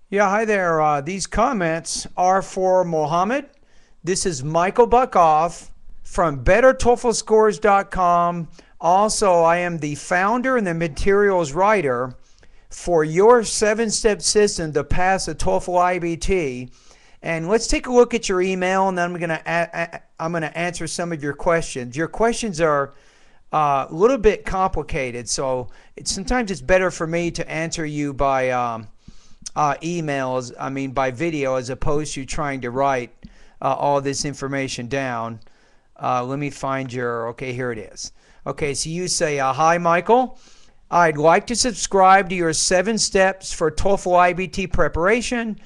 Yeah, hi there. These comments are for Mohammed. This is Michael Buckoff from BetterTOEFLScores.com. Also, I am the founder and the materials writer for your seven-step system to pass the TOEFL IBT. And let's take a look at your email, and then I'm gonna answer some of your questions. Your questions are a little bit complicated, so sometimes it's better for me to answer you by emails, by video, as opposed to trying to write all this information down. Let me find okay, here it is. Okay, so you say, hi, Michael. I'd like to subscribe to your 7 steps for TOEFL IBT preparation.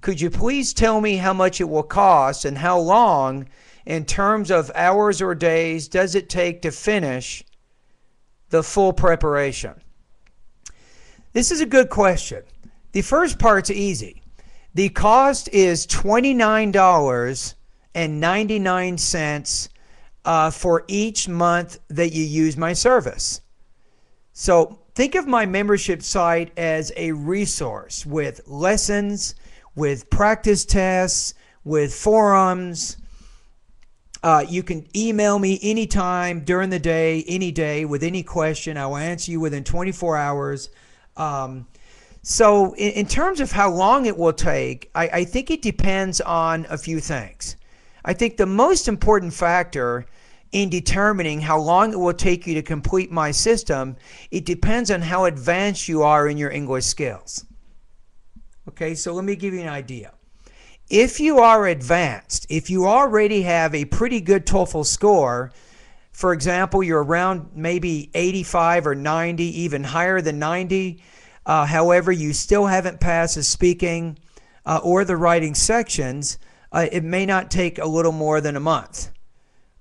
Could you please tell me how much it will cost and how long, in terms of hours or days, does it take to finish the full preparation? This is a good question. The first part's easy. The cost is $29.99 for each month that you use my service. So think of my membership site as a resource with lessons, with practice tests, with forums. You can email me anytime during the day, any day, with any question. I will answer you within 24 hours. So in terms of how long it will take, I think it depends on a few things. I think the most important factor in determining how long it will take you to complete my system, it depends on how advanced you are in your English skills. Okay, so let me give you an idea. If you are advanced, if you already have a pretty good TOEFL score, for example, you're around maybe 85 or 90, even higher than 90, however, you still haven't passed the speaking or the writing sections, it may not take a little more than a month,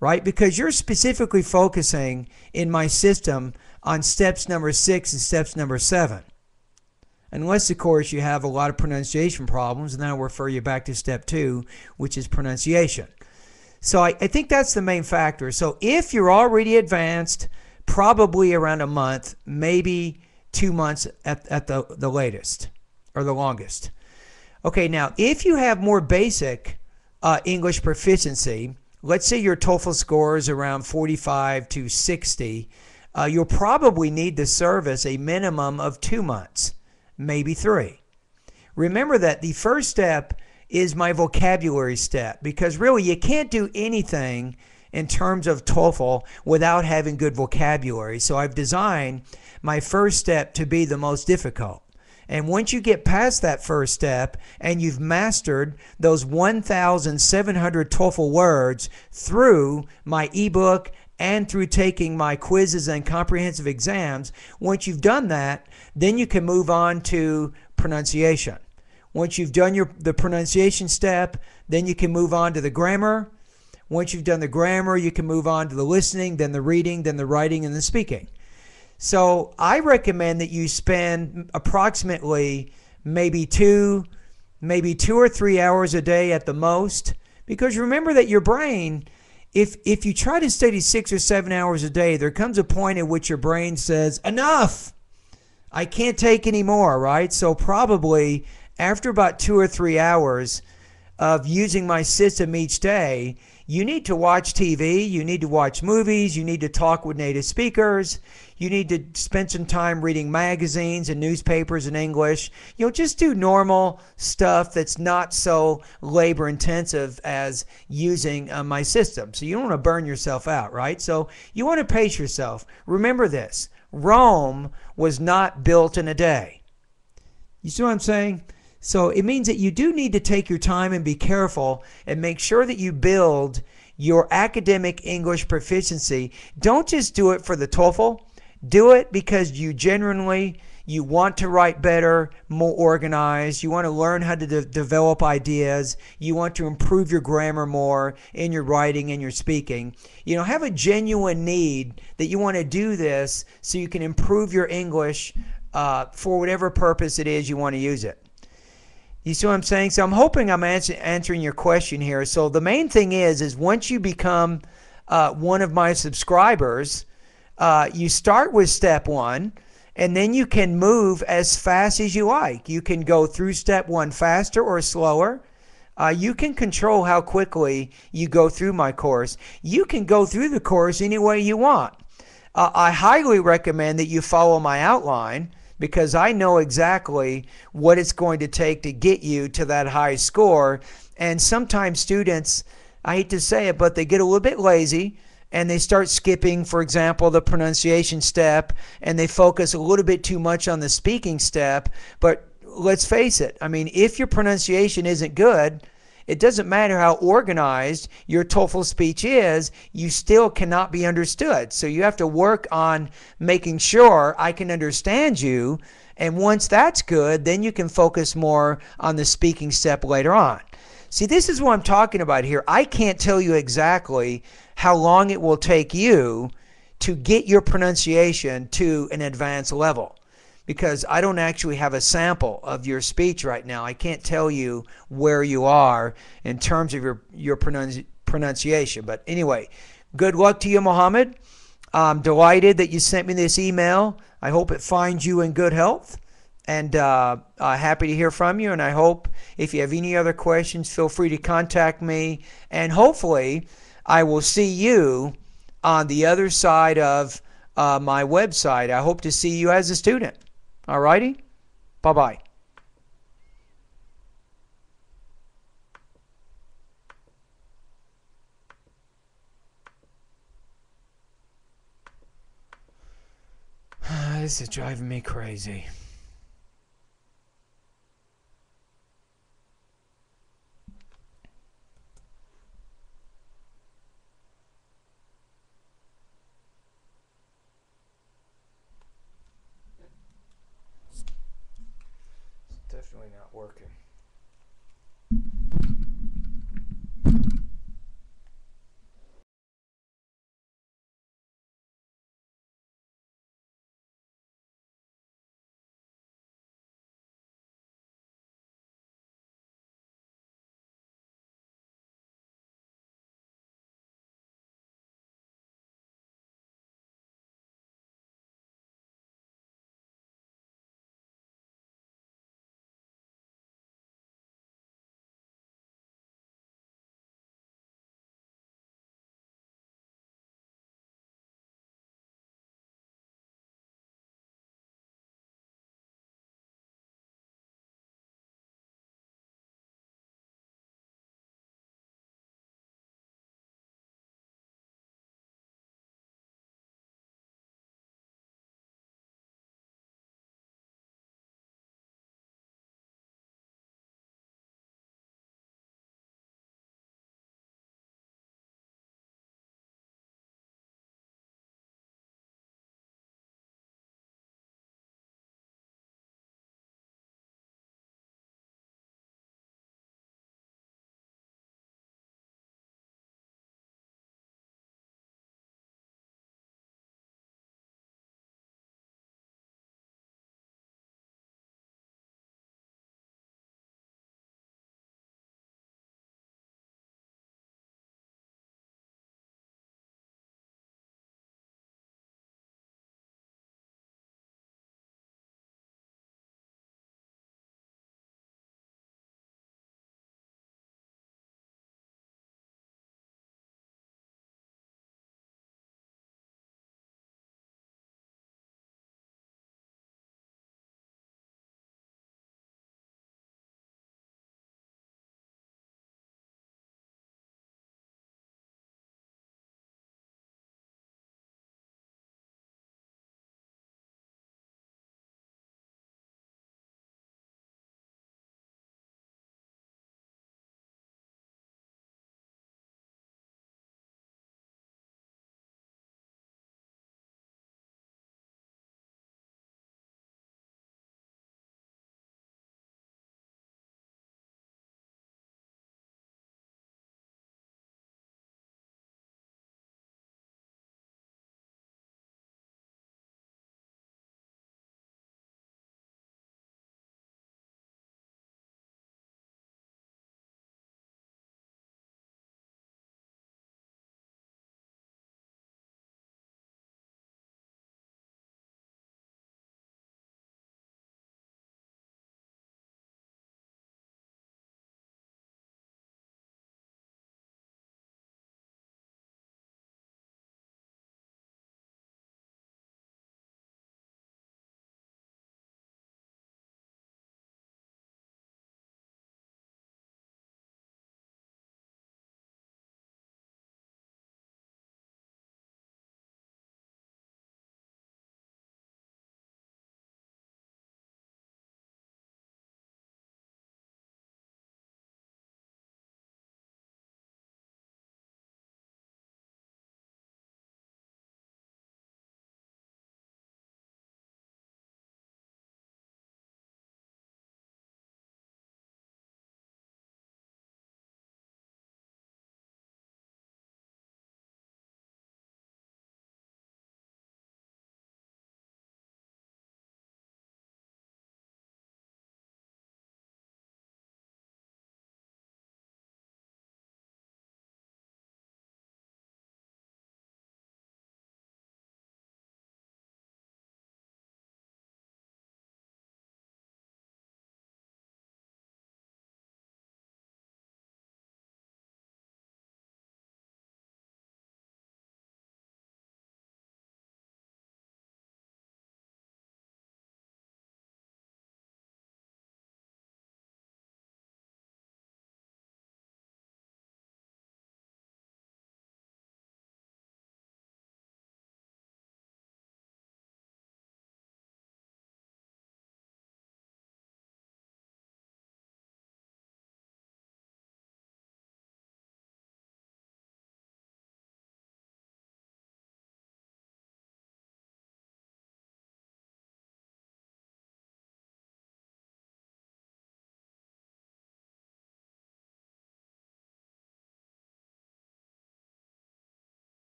right? Because you're specifically focusing in my system on steps number 6 and steps number 7. Unless, of course, you have a lot of pronunciation problems, and then I'll refer you back to step 2, which is pronunciation. So I think that's the main factor. So if you're already advanced, probably around a month, maybe 2 months at the latest or the longest. Okay, now if you have more basic English proficiency, let's say your TOEFL score is around 45 to 60, you'll probably need the service a minimum of 2 months, maybe 3. Remember that the first step is my vocabulary step, because really you can't do anything in terms of TOEFL without having good vocabulary. So I've designed my first step to be the most difficult. And once you get past that first step and you've mastered those 1,700 TOEFL words through my ebook and through taking my quizzes and comprehensive exams, once you've done that, then you can move on to pronunciation. Once you've done the pronunciation step, then you can move on to the grammar. Once you've done the grammar, you can move on to the listening, then the reading, then the writing, and the speaking. So I recommend that you spend approximately maybe two or 3 hours a day at the most, because remember that your brain, if you try to study 6 or 7 hours a day, there comes a point at which your brain says, enough, I can't take any more, right? So probably after about 2 or 3 hours of using my system each day, you need to watch TV, you need to watch movies, you need to talk with native speakers, you need to spend some time reading magazines and newspapers in English. Just do normal stuff that's not so labor intensive as using my system. So you don't want to burn yourself out, right? So you want to pace yourself. Remember this, Rome was not built in a day. You see what I'm saying? So it means that you do need to take your time and be careful and make sure that you build your academic English proficiency. Don't just do it for the TOEFL. Do it because you want to write better, more organized. You want to learn how to develop ideas. You want to improve your grammar more in your writing and your speaking. Have a genuine need that you want to do this so you can improve your English for whatever purpose it is you want to use it. You see what I'm saying? So I'm hoping I'm answering your question here. So the main thing is once you become one of my subscribers, you start with step 1, And then you can move as fast as you like. You can go through step one faster or slower. You can control how quickly you go through my course. You can go through the course any way you want. I highly recommend that you follow my outline because I know exactly what it's going to take to get you to that high score. And sometimes students, I hate to say it, but they get a little bit lazy and they start skipping, for example, the pronunciation step, and they focus a little bit too much on the speaking step. But let's face it, I mean, if your pronunciation isn't good, it doesn't matter how organized your TOEFL speech is, you still cannot be understood. So you have to work on making sure I can understand you. And once that's good, then you can focus more on the speaking step later on. See, this is what I'm talking about here. I can't tell you exactly how long it will take you to get your pronunciation to an advanced level, because I don't actually have a sample of your speech right now. I can't tell you where you are in terms of your pronunciation. But anyway, good luck to you, Mohammed. I'm delighted that you sent me this email. I hope it finds you in good health. And happy to hear from you. And I hope if you have any other questions, feel free to contact me. And hopefully, I will see you on the other side of my website. I hope to see you as a student. All righty? Bye-bye. This is driving me crazy.